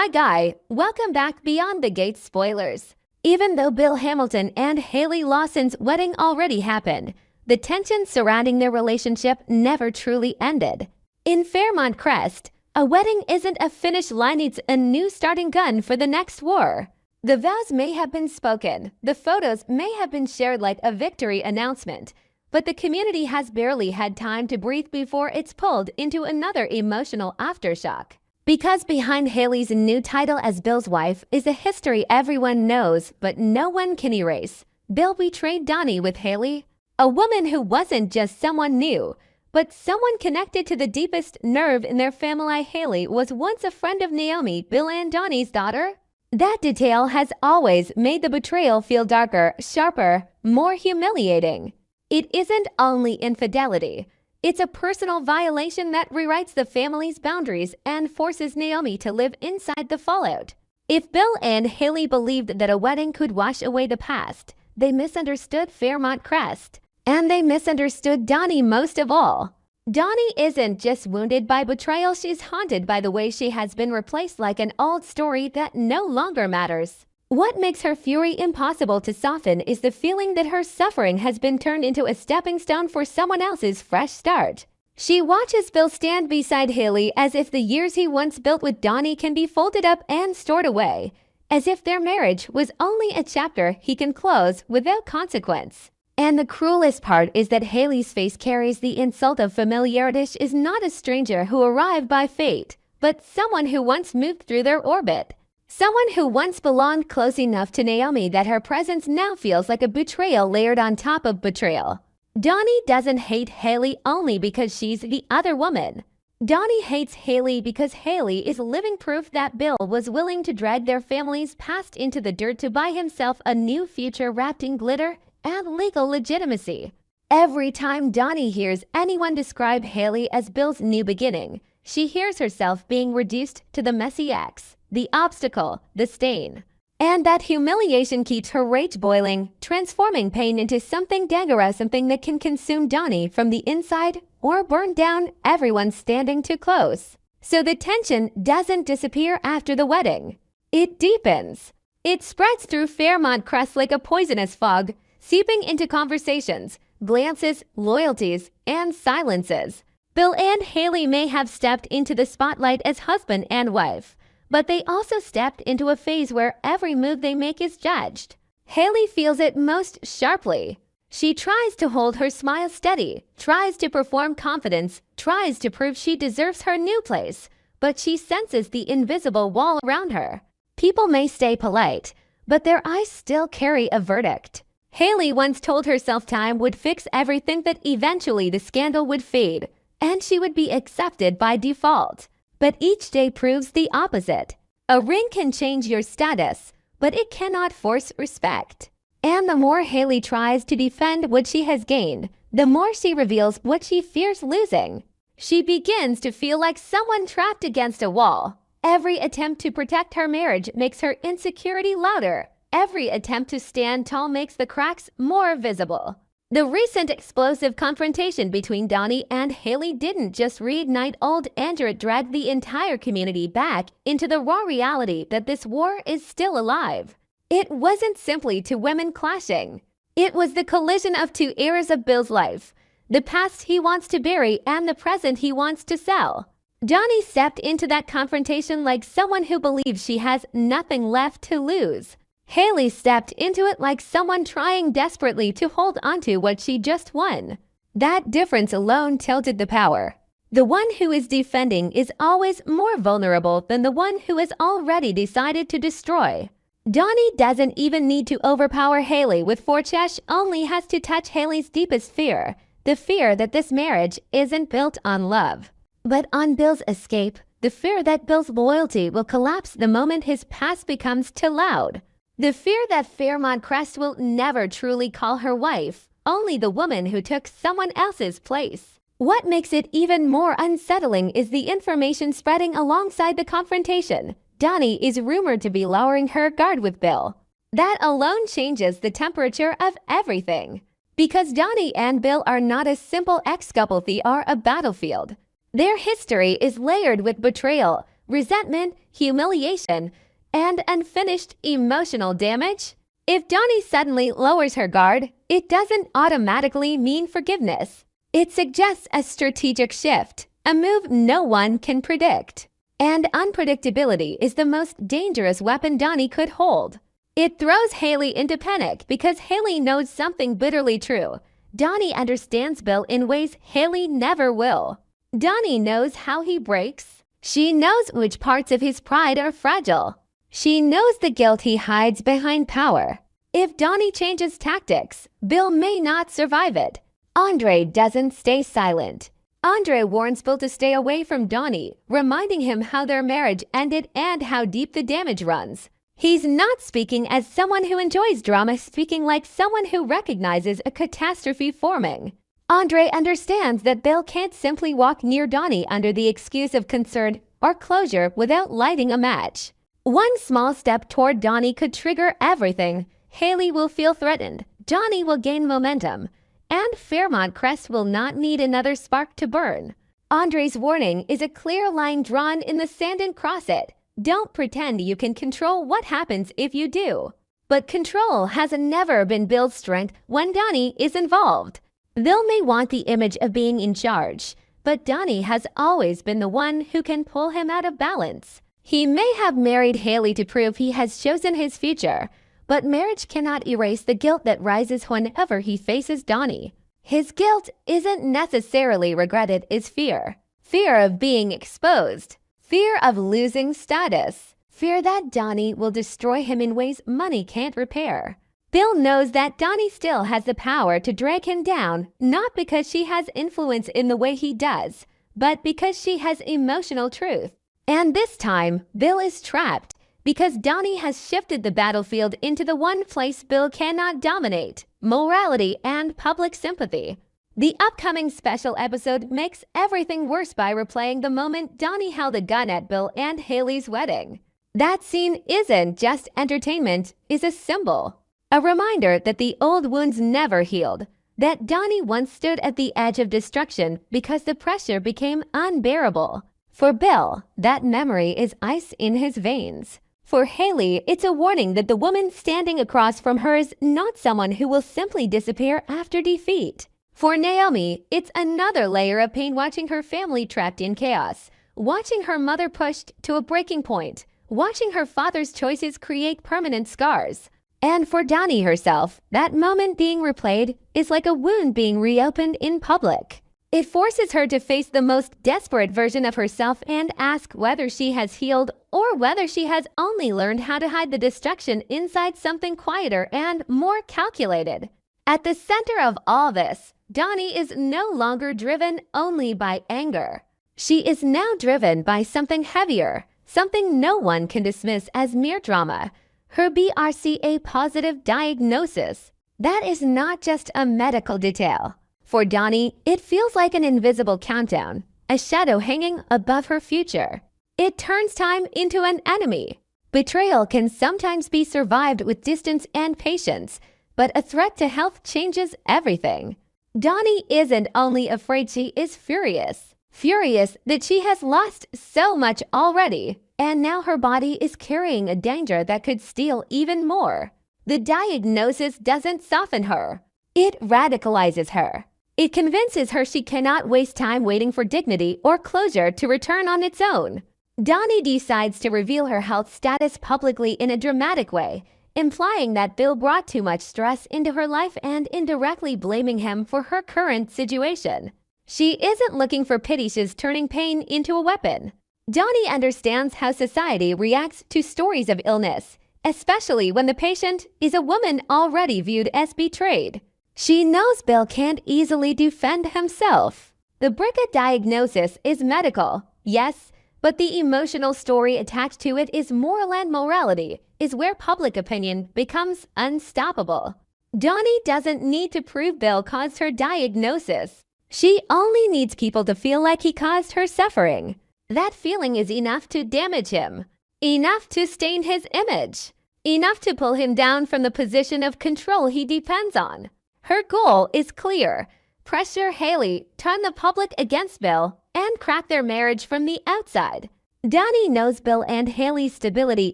Hi Guy, welcome back Beyond the Gates spoilers. Even though Bill Hamilton and Haley Lawson's wedding already happened, the tension surrounding their relationship never truly ended. In Fairmont Crest, a wedding isn't a finish line, it's a new starting gun for the next war. The vows may have been spoken, the photos may have been shared like a victory announcement, but the community has barely had time to breathe before it's pulled into another emotional aftershock. Because behind Haley's new title as Bill's wife is a history everyone knows but no one can erase. Bill betrayed Donnie with Haley, a woman who wasn't just someone new, but someone connected to the deepest nerve in their family. Haley was once a friend of Naomi, Bill and Donnie's daughter. That detail has always made the betrayal feel darker, sharper, more humiliating. It isn't only infidelity. It's a personal violation that rewrites the family's boundaries and forces Naomi to live inside the fallout. If Bill and Haley believed that a wedding could wash away the past, they misunderstood Fairmont Crest. And they misunderstood Donnie most of all. Donnie isn't just wounded by betrayal, she's haunted by the way she has been replaced like an old story that no longer matters. What makes her fury impossible to soften is the feeling that her suffering has been turned into a stepping stone for someone else's fresh start. She watches Bill stand beside Haley as if the years he once built with Donnie can be folded up and stored away, as if their marriage was only a chapter he can close without consequence. And the cruelest part is that Haley's face carries the insult of familiarity. She is not a stranger who arrived by fate, but someone who once moved through their orbit. Someone who once belonged close enough to Naomi that her presence now feels like a betrayal layered on top of betrayal. Donnie doesn't hate Haley only because she's the other woman. Donnie hates Haley because Haley is living proof that Bill was willing to drag their family's past into the dirt to buy himself a new future wrapped in glitter and legal legitimacy. Every time Donnie hears anyone describe Haley as Bill's new beginning, she hears herself being reduced to the messy ex, the obstacle, the stain. And that humiliation keeps her rage boiling, transforming pain into something dangerous, something that can consume Donnie from the inside or burn down everyone standing too close. So the tension doesn't disappear after the wedding. It deepens. It spreads through Fairmont Crest like a poisonous fog, seeping into conversations, glances, loyalties, and silences. Bill and Haley may have stepped into the spotlight as husband and wife, but they also stepped into a phase where every move they make is judged. Haley feels it most sharply. She tries to hold her smile steady, tries to perform confidence, tries to prove she deserves her new place, but she senses the invisible wall around her. People may stay polite, but their eyes still carry a verdict. Haley once told herself time would fix everything, that eventually the scandal would fade, and she would be accepted by default. But each day proves the opposite. A ring can change your status, but it cannot force respect. And the more Haley tries to defend what she has gained, the more she reveals what she fears losing. She begins to feel like someone trapped against a wall. Every attempt to protect her marriage makes her insecurity louder. Every attempt to stand tall makes the cracks more visible. The recent explosive confrontation between Donnie and Haley didn't just reignite old anger, it dragged the entire community back into the raw reality that this war is still alive. It wasn't simply two women clashing. It was the collision of two eras of Bill's life, the past he wants to bury and the present he wants to sell. Donnie stepped into that confrontation like someone who believes she has nothing left to lose. Haley stepped into it like someone trying desperately to hold onto what she just won. That difference alone tilted the power. The one who is defending is always more vulnerable than the one who has already decided to destroy. Donnie doesn't even need to overpower Haley with force, only has to touch Haley's deepest fear, the fear that this marriage isn't built on love, but on Bill's escape, the fear that Bill's loyalty will collapse the moment his past becomes too loud. The fear that Fairmont Crest will never truly call her wife, only the woman who took someone else's place. What makes it even more unsettling is the information spreading alongside the confrontation. Donnie is rumored to be lowering her guard with Bill. That alone changes the temperature of everything. Because Donnie and Bill are not a simple ex-couple, they are a battlefield. Their history is layered with betrayal, resentment, humiliation, and unfinished emotional damage? If Donnie suddenly lowers her guard, it doesn't automatically mean forgiveness. It suggests a strategic shift, a move no one can predict. And unpredictability is the most dangerous weapon Donnie could hold. It throws Haley into panic because Haley knows something bitterly true. Donnie understands Bill in ways Haley never will. Donnie knows how he breaks. She knows which parts of his pride are fragile. She knows the guilt he hides behind power. If Donnie changes tactics, Bill may not survive it. Andre doesn't stay silent. Andre warns Bill to stay away from Donnie, reminding him how their marriage ended and how deep the damage runs. He's not speaking as someone who enjoys drama, speaking like someone who recognizes a catastrophe forming. Andre understands that Bill can't simply walk near Donnie under the excuse of concern or closure without lighting a match. One small step toward Donnie could trigger everything. Haley will feel threatened, Donnie will gain momentum, and Fairmont Crest will not need another spark to burn. Andre's warning is a clear line drawn in the sand and cross it. Don't pretend you can control what happens if you do. But control has never been Bill's strength when Donnie is involved. Bill may want the image of being in charge, but Donnie has always been the one who can pull him out of balance. He may have married Haley to prove he has chosen his future, but marriage cannot erase the guilt that rises whenever he faces Donnie. His guilt isn't necessarily regretted, it's fear. Fear of being exposed. Fear of losing status. Fear that Donnie will destroy him in ways money can't repair. Bill knows that Donnie still has the power to drag him down, not because she has influence in the way he does, but because she has emotional truth. And this time, Bill is trapped because Donnie has shifted the battlefield into the one place Bill cannot dominate: morality and public sympathy. The upcoming special episode makes everything worse by replaying the moment Donnie held a gun at Bill and Haley's wedding. That scene isn't just entertainment, it's a symbol. A reminder that the old wounds never healed, that Donnie once stood at the edge of destruction because the pressure became unbearable. For Bill, that memory is ice in his veins. For Haley, it's a warning that the woman standing across from her is not someone who will simply disappear after defeat. For Naomi, it's another layer of pain watching her family trapped in chaos, watching her mother pushed to a breaking point, watching her father's choices create permanent scars. And for Donnie herself, that moment being replayed is like a wound being reopened in public. It forces her to face the most desperate version of herself and ask whether she has healed or whether she has only learned how to hide the destruction inside something quieter and more calculated. At the center of all this, Donnie is no longer driven only by anger. She is now driven by something heavier, something no one can dismiss as mere drama: her BRCA positive diagnosis. That is not just a medical detail. For Donnie, it feels like an invisible countdown, a shadow hanging above her future. It turns time into an enemy. Betrayal can sometimes be survived with distance and patience, but a threat to health changes everything. Donnie isn't only afraid, she is furious. Furious that she has lost so much already, and now her body is carrying a danger that could steal even more. The diagnosis doesn't soften her. It radicalizes her. It convinces her she cannot waste time waiting for dignity or closure to return on its own. Donnie decides to reveal her health status publicly in a dramatic way, implying that Bill brought too much stress into her life and indirectly blaming him for her current situation. She isn't looking for pity, she's turning pain into a weapon. Donnie understands how society reacts to stories of illness, especially when the patient is a woman already viewed as betrayed. She knows Bill can't easily defend himself. The BRCA diagnosis is medical, yes, but the emotional story attached to it is moral, and morality is where public opinion becomes unstoppable. Donnie doesn't need to prove Bill caused her diagnosis. She only needs people to feel like he caused her suffering. That feeling is enough to damage him, enough to stain his image, enough to pull him down from the position of control he depends on. Her goal is clear: pressure Haley, turn the public against Bill, and crack their marriage from the outside. Donnie knows Bill and Haley's stability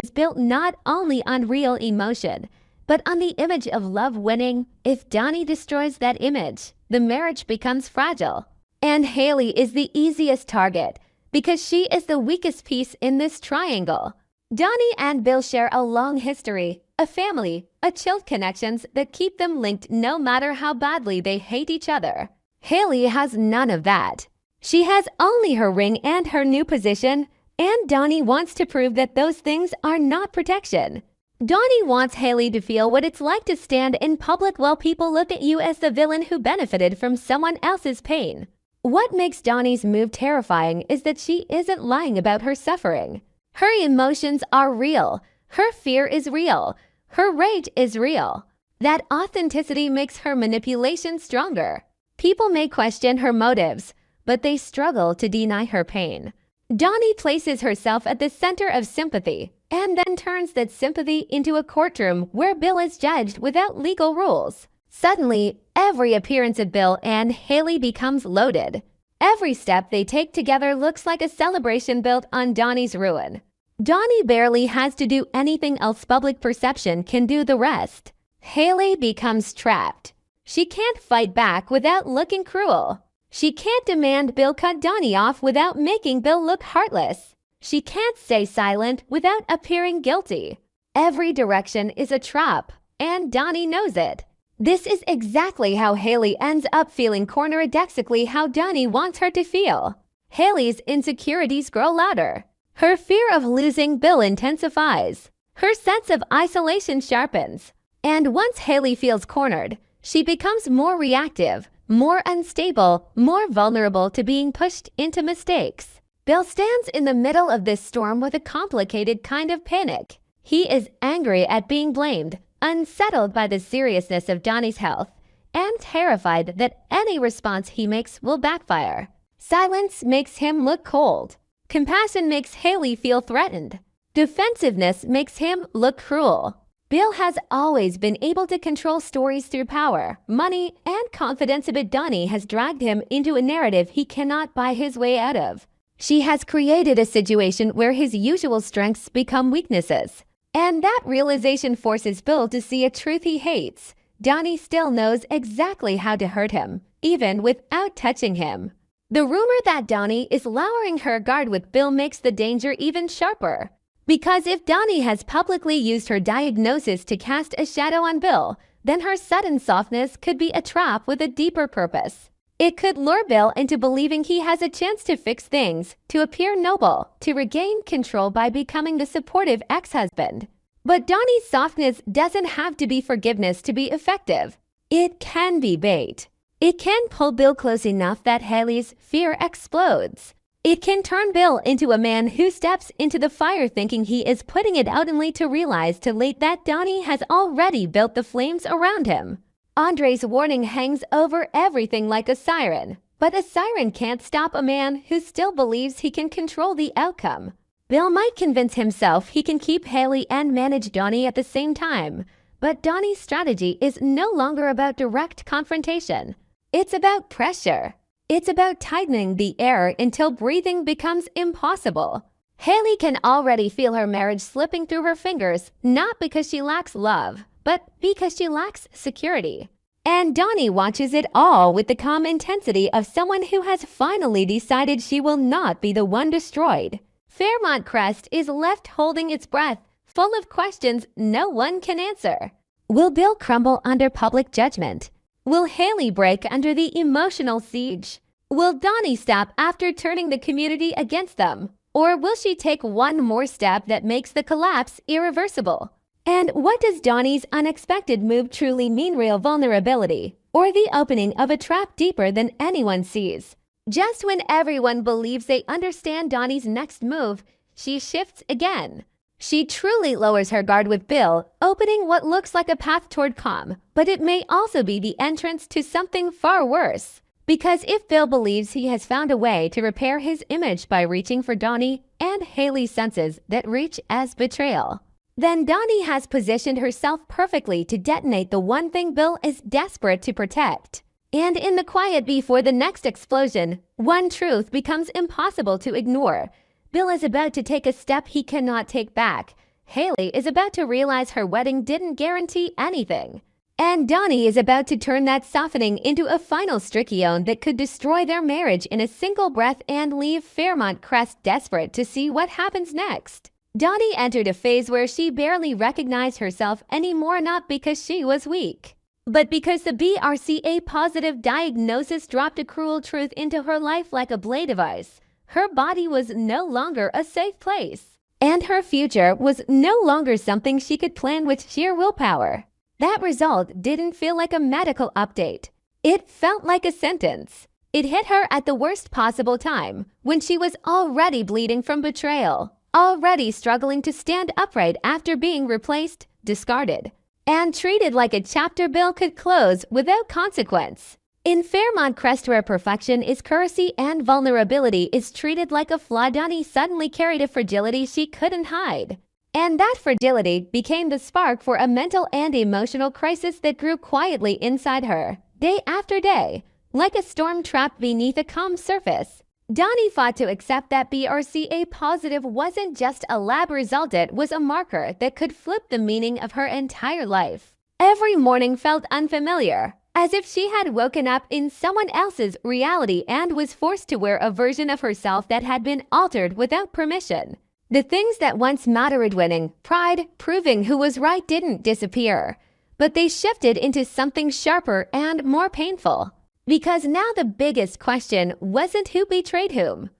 is built not only on real emotion, but on the image of love winning. If Donnie destroys that image, the marriage becomes fragile. And Haley is the easiest target because she is the weakest piece in this triangle. Donnie and Bill share a long history, a family, a chilled connections that keep them linked no matter how badly they hate each other. Haley has none of that. She has only her ring and her new position, and Donnie wants to prove that those things are not protection. Donnie wants Haley to feel what it's like to stand in public while people look at you as the villain who benefited from someone else's pain. What makes Donnie's move terrifying is that she isn't lying about her suffering. Her emotions are real. Her fear is real. Her rage is real. That authenticity makes her manipulation stronger. People may question her motives, but they struggle to deny her pain. Donnie places herself at the center of sympathy and then turns that sympathy into a courtroom where Bill is judged without legal rules. Suddenly, every appearance of Bill and Haley becomes loaded. Every step they take together looks like a celebration built on Donnie's ruin. Donnie barely has to do anything else. Public perception can do the rest. Haley becomes trapped. She can't fight back without looking cruel. She can't demand Bill cut Donnie off without making Bill look heartless. She can't stay silent without appearing guilty. Every direction is a trap, and Donnie knows it. This is exactly how Haley ends up feeling, contradictory how Donnie wants her to feel. Haley's insecurities grow louder. Her fear of losing Bill intensifies. Her sense of isolation sharpens. And once Haley feels cornered, she becomes more reactive, more unstable, more vulnerable to being pushed into mistakes. Bill stands in the middle of this storm with a complicated kind of panic. He is angry at being blamed, unsettled by the seriousness of Donnie's health, and terrified that any response he makes will backfire. Silence makes him look cold. Compassion makes Haley feel threatened. Defensiveness makes him look cruel. Bill has always been able to control stories through power, money, and confidence, but Donnie has dragged him into a narrative he cannot buy his way out of. She has created a situation where his usual strengths become weaknesses. And that realization forces Bill to see a truth he hates. Donnie still knows exactly how to hurt him, even without touching him. The rumor that Donnie is lowering her guard with Bill makes the danger even sharper. Because if Donnie has publicly used her diagnosis to cast a shadow on Bill, then her sudden softness could be a trap with a deeper purpose. It could lure Bill into believing he has a chance to fix things, to appear noble, to regain control by becoming the supportive ex-husband. But Donnie's softness doesn't have to be forgiveness to be effective. It can be bait. It can pull Bill close enough that Haley's fear explodes. It can turn Bill into a man who steps into the fire thinking he is putting it out only to realize too late that Donnie has already built the flames around him. Andre's warning hangs over everything like a siren, but a siren can't stop a man who still believes he can control the outcome. Bill might convince himself he can keep Haley and manage Donnie at the same time, but Donnie's strategy is no longer about direct confrontation. It's about pressure. It's about tightening the air until breathing becomes impossible. Haley can already feel her marriage slipping through her fingers, not because she lacks love, but because she lacks security. And Donnie watches it all with the calm intensity of someone who has finally decided she will not be the one destroyed. Fairmont Crest is left holding its breath, full of questions no one can answer. Will Bill crumble under public judgment? Will Haley break under the emotional siege? Will Donnie stop after turning the community against them? Or will she take one more step that makes the collapse irreversible? And what does Donnie's unexpected move truly mean? Real vulnerability, or the opening of a trap deeper than anyone sees? Just when everyone believes they understand Donnie's next move, she shifts again. She truly lowers her guard with Bill, opening what looks like a path toward calm, but it may also be the entrance to something far worse. Because if Bill believes he has found a way to repair his image by reaching for Donnie, and Haley senses that reach as betrayal, then Donnie has positioned herself perfectly to detonate the one thing Bill is desperate to protect. And in the quiet before the next explosion, one truth becomes impossible to ignore. Bill is about to take a step he cannot take back. Haley is about to realize her wedding didn't guarantee anything. And Donnie is about to turn that softening into a final strychnine that could destroy their marriage in a single breath and leave Fairmont Crest desperate to see what happens next. Donnie entered a phase where she barely recognized herself anymore, not because she was weak, but because the BRCA positive diagnosis dropped a cruel truth into her life like a blade of ice. Her body was no longer a safe place, and her future was no longer something she could plan with sheer willpower. That result didn't feel like a medical update. It felt like a sentence. It hit her at the worst possible time, when she was already bleeding from betrayal, already struggling to stand upright after being replaced, discarded, and treated like a chapter Bill could close without consequence. In Fairmont Crest, where perfection is currency and vulnerability is treated like a flaw, Donnie suddenly carried a fragility she couldn't hide. And that fragility became the spark for a mental and emotional crisis that grew quietly inside her, day after day, like a storm trapped beneath a calm surface. Donnie fought to accept that BRCA positive wasn't just a lab result, it was a marker that could flip the meaning of her entire life. Every morning felt unfamiliar, as if she had woken up in someone else's reality and was forced to wear a version of herself that had been altered without permission. The things that once mattered, winning, pride, proving who was right, didn't disappear, but they shifted into something sharper and more painful. Because now the biggest question wasn't who betrayed whom,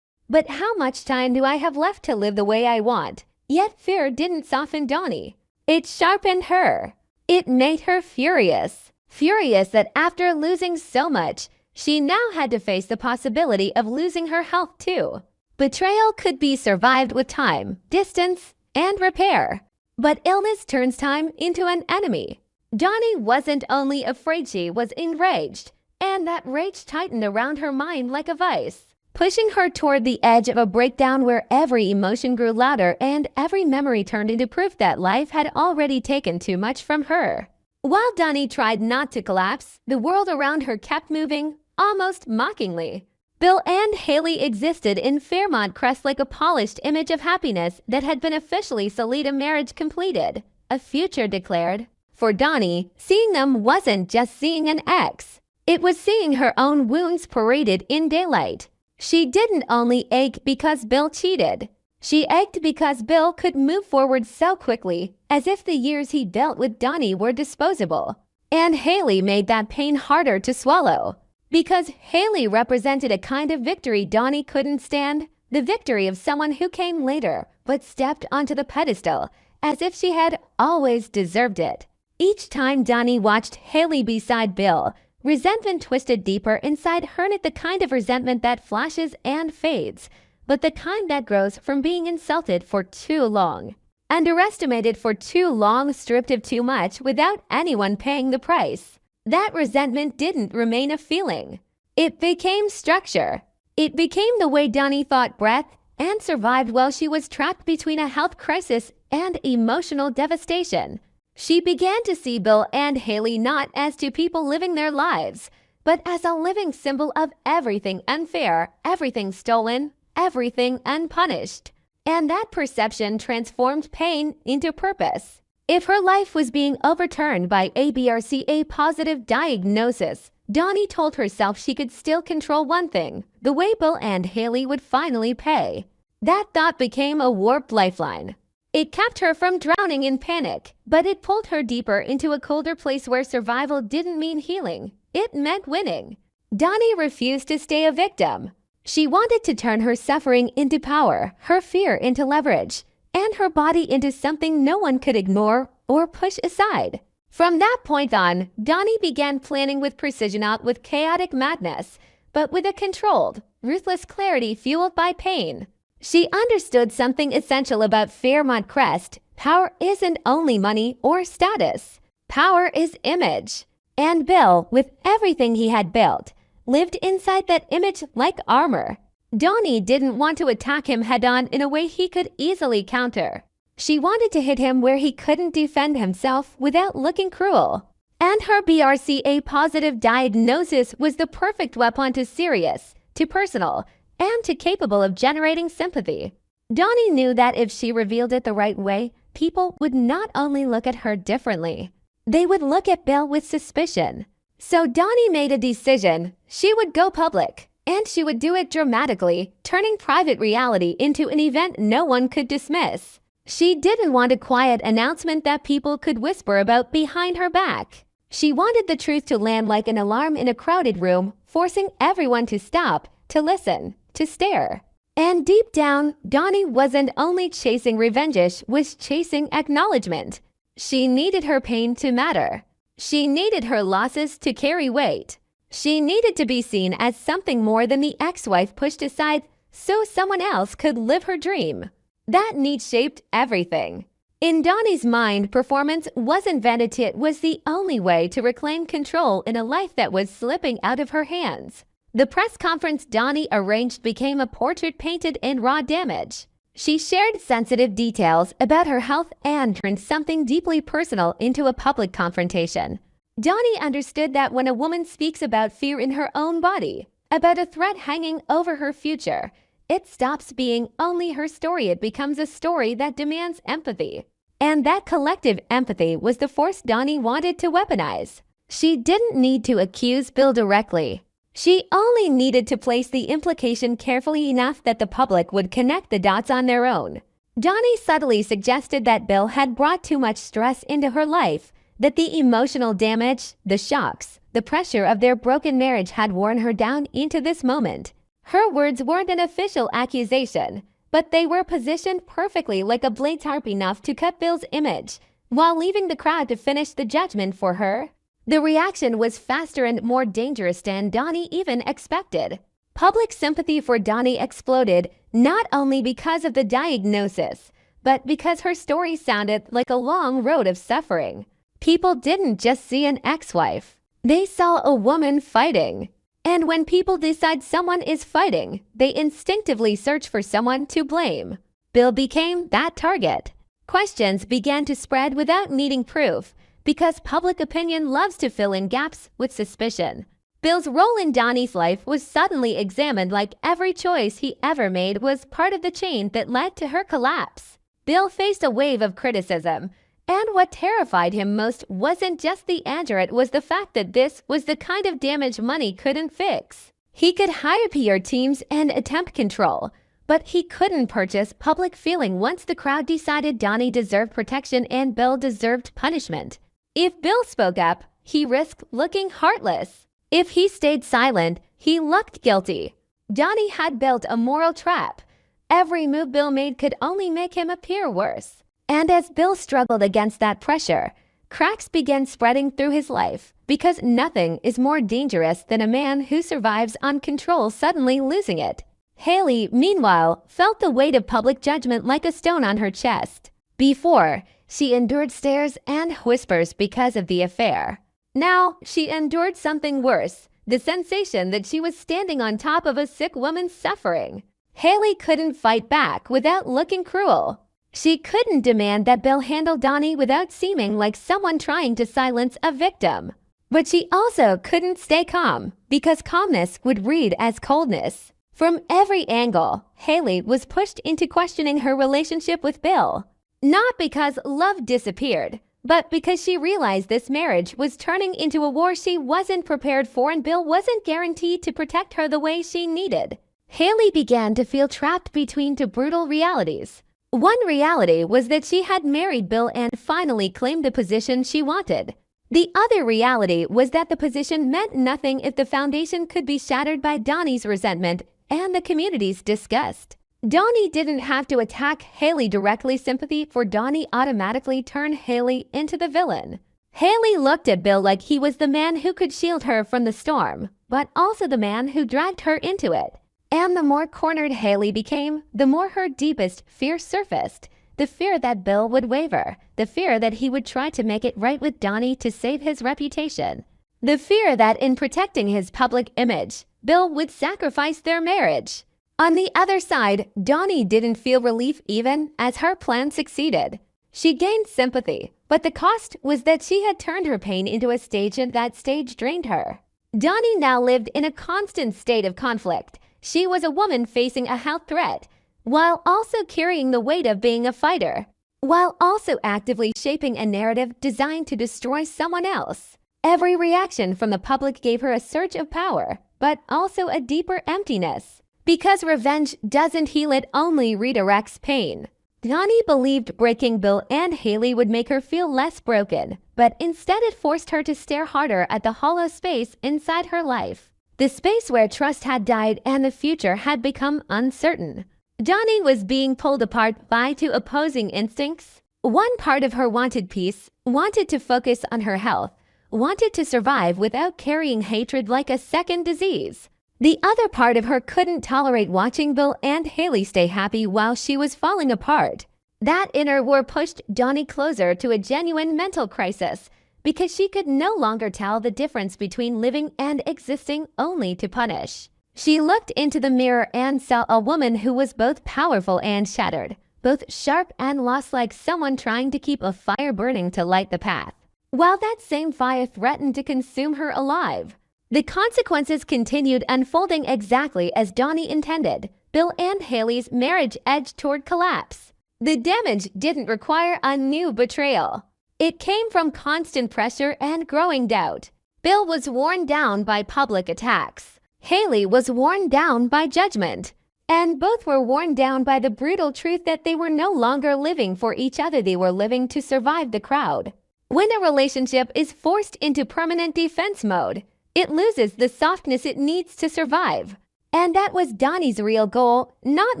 but how much time do I have left to live the way I want? Yet fear didn't soften Donnie. It sharpened her. It made her furious. Furious that after losing so much, she now had to face the possibility of losing her health too. Betrayal could be survived with time, distance, and repair. But illness turns time into an enemy. Donnie wasn't only afraid, she was enraged. And that rage tightened around her mind like a vice, pushing her toward the edge of a breakdown where every emotion grew louder and every memory turned into proof that life had already taken too much from her. While Donnie tried not to collapse, the world around her kept moving, almost mockingly. Bill and Haley existed in Fairmont Crest like a polished image of happiness that had been officially sealed, a marriage completed, a future declared. For Donnie, seeing them wasn't just seeing an ex. It was seeing her own wounds paraded in daylight. She didn't only ache because Bill cheated. She ached because Bill could move forward so quickly, as if the years he dealt with Donnie were disposable. And Haley made that pain harder to swallow. Because Haley represented a kind of victory Donnie couldn't stand, the victory of someone who came later, but stepped onto the pedestal, as if she had always deserved it. Each time Donnie watched Haley beside Bill, resentment twisted deeper inside her, not the kind of resentment that flashes and fades, but the kind that grows from being insulted for too long, underestimated for too long, stripped of too much without anyone paying the price. That resentment didn't remain a feeling. It became structure. It became the way Donnie fought breath and survived while she was trapped between a health crisis and emotional devastation. She began to see Bill and Haley not as two people living their lives, but as a living symbol of everything unfair, everything stolen, everything unpunished. And that perception transformed pain into purpose. If her life was being overturned by a BRCA positive diagnosis, Donnie told herself she could still control one thing: the way Bill and Haley would finally pay. That thought became a warped lifeline. It kept her from drowning in panic, but it pulled her deeper into a colder place where survival didn't mean healing. It meant winning. Donnie refused to stay a victim. She wanted to turn her suffering into power, her fear into leverage, and her body into something no one could ignore or push aside. From that point on, Donnie began planning with precision, not with chaotic madness, but with a controlled, ruthless clarity fueled by pain. She understood something essential about Fairmont Crest. Power isn't only money or status. Power is image. And Bill, with everything he had built, lived inside that image like armor. Donnie didn't want to attack him head-on in a way he could easily counter. She wanted to hit him where he couldn't defend himself without looking cruel. And her BRCA positive diagnosis was the perfect weapon, to serious, to personal, and too capable of generating sympathy. Donnie knew that if she revealed it the right way, people would not only look at her differently, they would look at Bill with suspicion. So Donnie made a decision. She would go public, and she would do it dramatically, turning private reality into an event no one could dismiss. She didn't want a quiet announcement that people could whisper about behind her back. She wanted the truth to land like an alarm in a crowded room, forcing everyone to stop, to listen, to stare. And deep down, Donnie wasn't only chasing revenge, she was chasing acknowledgement. She needed her pain to matter. She needed her losses to carry weight. She needed to be seen as something more than the ex-wife pushed aside so someone else could live her dream. That need shaped everything. In Donnie's mind, performance wasn't vanity, it was the only way to reclaim control in a life that was slipping out of her hands. The press conference Donnie arranged became a portrait painted in raw damage. She shared sensitive details about her health and turned something deeply personal into a public confrontation. Donnie understood that when a woman speaks about fear in her own body, about a threat hanging over her future, it stops being only her story. It becomes a story that demands empathy. And that collective empathy was the force Donnie wanted to weaponize. She didn't need to accuse Bill directly. She only needed to place the implication carefully enough that the public would connect the dots on their own. Donnie subtly suggested that Bill had brought too much stress into her life, that the emotional damage, the shocks, the pressure of their broken marriage had worn her down into this moment. Her words weren't an official accusation, but they were positioned perfectly like a blade sharp enough to cut Bill's image, while leaving the crowd to finish the judgment for her. The reaction was faster and more dangerous than Donnie even expected. Public sympathy for Donnie exploded, not only because of the diagnosis, but because her story sounded like a long road of suffering. People didn't just see an ex-wife. They saw a woman fighting. And when people decide someone is fighting, they instinctively search for someone to blame. Bill became that target. Questions began to spread without needing proof, because public opinion loves to fill in gaps with suspicion. Bill's role in Donnie's life was suddenly examined like every choice he ever made was part of the chain that led to her collapse. Bill faced a wave of criticism, and what terrified him most wasn't just the anger, it was the fact that this was the kind of damage money couldn't fix. He could hire PR teams and attempt control, but he couldn't purchase public feeling once the crowd decided Donnie deserved protection and Bill deserved punishment. If Bill spoke up, he risked looking heartless. If he stayed silent, he looked guilty. Donnie had built a moral trap. Every move Bill made could only make him appear worse. And as Bill struggled against that pressure, cracks began spreading through his life, because nothing is more dangerous than a man who survives on control suddenly losing it. Haley, meanwhile, felt the weight of public judgment like a stone on her chest. Before, she endured stares and whispers because of the affair. Now, she endured something worse, the sensation that she was standing on top of a sick woman's suffering. Haley couldn't fight back without looking cruel. She couldn't demand that Bill handle Donnie without seeming like someone trying to silence a victim. But she also couldn't stay calm, because calmness would read as coldness. From every angle, Haley was pushed into questioning her relationship with Bill. Not because love disappeared, but because she realized this marriage was turning into a war she wasn't prepared for and Bill wasn't guaranteed to protect her the way she needed. Haley began to feel trapped between two brutal realities. One reality was that she had married Bill and finally claimed the position she wanted. The other reality was that the position meant nothing if the foundation could be shattered by Donnie's resentment and the community's disgust. Donnie didn't have to attack Haley directly. Sympathy for Donnie automatically turned Haley into the villain. Haley looked at Bill like he was the man who could shield her from the storm, but also the man who dragged her into it. And the more cornered Haley became, the more her deepest fear surfaced. The fear that Bill would waver. The fear that he would try to make it right with Donnie to save his reputation. The fear that in protecting his public image, Bill would sacrifice their marriage. On the other side, Donnie didn't feel relief even as her plan succeeded. She gained sympathy, but the cost was that she had turned her pain into a stage and that stage drained her. Donnie now lived in a constant state of conflict. She was a woman facing a health threat, while also carrying the weight of being a fighter, while also actively shaping a narrative designed to destroy someone else. Every reaction from the public gave her a surge of power, but also a deeper emptiness. Because revenge doesn't heal, it only redirects pain. Donnie believed breaking Bill and Haley would make her feel less broken, but instead it forced her to stare harder at the hollow space inside her life. The space where trust had died and the future had become uncertain. Donnie was being pulled apart by two opposing instincts. One part of her wanted peace, wanted to focus on her health, wanted to survive without carrying hatred like a second disease. The other part of her couldn't tolerate watching Bill and Haley stay happy while she was falling apart. That inner war pushed Donnie closer to a genuine mental crisis because she could no longer tell the difference between living and existing only to punish. She looked into the mirror and saw a woman who was both powerful and shattered, both sharp and lost, like someone trying to keep a fire burning to light the path, while that same fire threatened to consume her alive. The consequences continued unfolding exactly as Donnie intended. Bill and Haley's marriage edged toward collapse. The damage didn't require a new betrayal. It came from constant pressure and growing doubt. Bill was worn down by public attacks. Haley was worn down by judgment. And both were worn down by the brutal truth that they were no longer living for each other, they were living to survive the crowd. When a relationship is forced into permanent defense mode, it loses the softness it needs to survive. And that was Donnie's real goal, not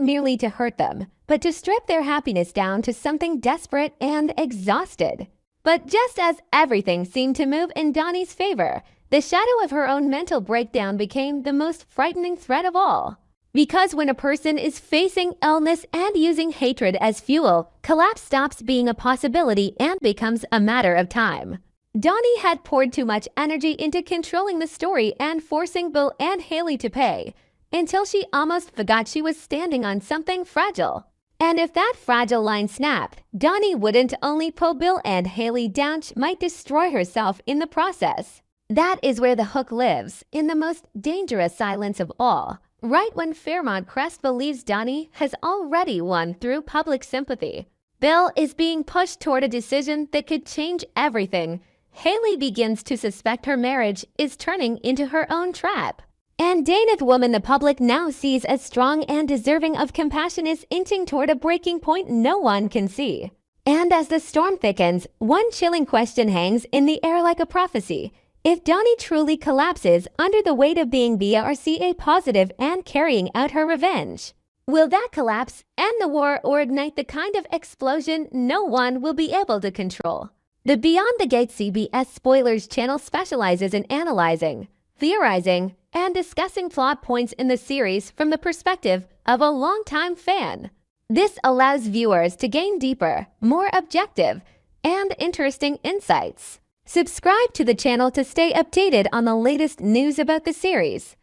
merely to hurt them, but to strip their happiness down to something desperate and exhausted. But just as everything seemed to move in Donnie's favor, the shadow of her own mental breakdown became the most frightening threat of all. Because when a person is facing illness and using hatred as fuel, collapse stops being a possibility and becomes a matter of time. Donnie had poured too much energy into controlling the story and forcing Bill and Haley to pay, until she almost forgot she was standing on something fragile. And if that fragile line snapped, Donnie wouldn't only pull Bill and Haley down, she might destroy herself in the process. That is where the hook lives, in the most dangerous silence of all, right when Fairmont Crest believes Donnie has already won through public sympathy. Bill is being pushed toward a decision that could change everything. Haley begins to suspect her marriage is turning into her own trap. And Dana's woman the public now sees as strong and deserving of compassion is inching toward a breaking point no one can see. And as the storm thickens, one chilling question hangs in the air like a prophecy. If Donnie truly collapses under the weight of being BRCA positive and carrying out her revenge, will that collapse end the war or ignite the kind of explosion no one will be able to control? The Beyond the Gate CBS Spoilers channel specializes in analyzing, theorizing, and discussing plot points in the series from the perspective of a longtime fan. This allows viewers to gain deeper, more objective, and interesting insights. Subscribe to the channel to stay updated on the latest news about the series.